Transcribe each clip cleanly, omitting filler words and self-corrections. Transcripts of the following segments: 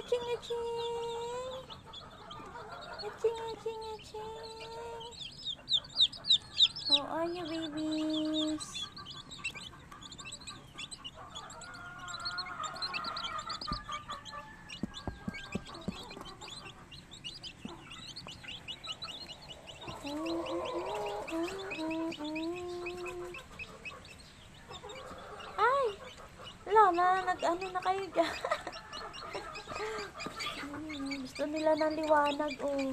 Aching, aching. Aching, aching, aching. How are you, babies? Ay! Wala, nag-ano na kayo dyan. Gusto nila ng liwanag, oh.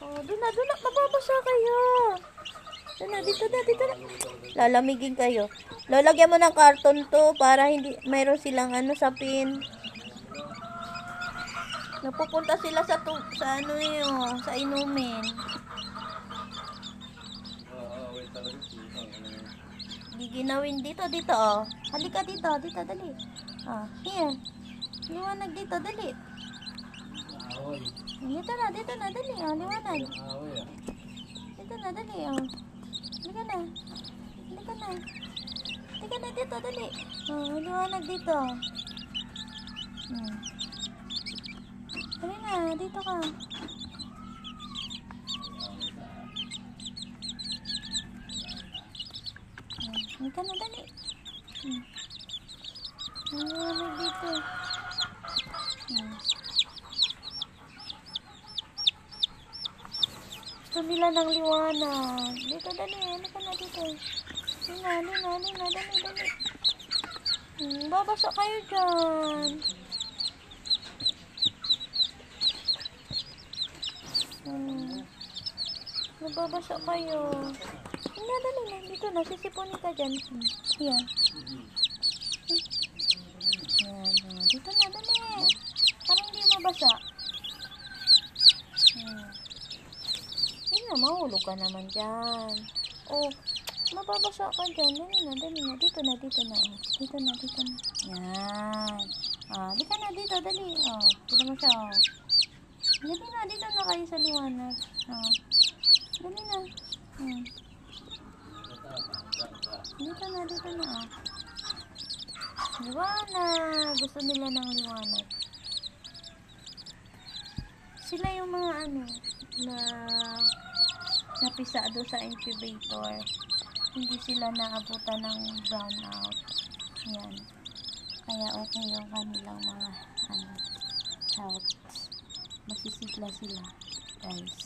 Oh, doon na, mababasa kayo. Doon na, dito na. Lalamigin kayo. Lalagyan mo ng karton to para hindi, mayroon silang sapin. Napupunta sila sa ano yun, sa inumin. Giginawin dito, oh. Halika dito, dali. Here. Liwanag dito, dali. Dito na, dali. Liwanag. Dito na, dali, Halika na. Dito, dali. Liwanag dito. Dali na, dito ka. Halika na, dali. Liwanag dito. Gusto nila ng liwanag. Dito, dali. Halika na dito. Dali. Babasa kayo dyan. Nababasa kayo. Dali na. Dito na. Sisipunin ka dyan. Yan. Dito na. Dali. Para hindi mabasa. Hindi na. Mahulog ka naman dyan. Oh. Mababasa ka dyan. Dali na. Dito na. Dito na. Yan. Dito na. Dito. Dali. Dito mo siya. Dito na kayo sa liwanag. Dali na. Dito na. Liwanag. Gusto nila ng liwanag. Sila yung mga na napisado sa incubator. Hindi sila naabutan ng brownout. Yan. Kaya okay yung kanilang mga health. Masisigla sila, guys.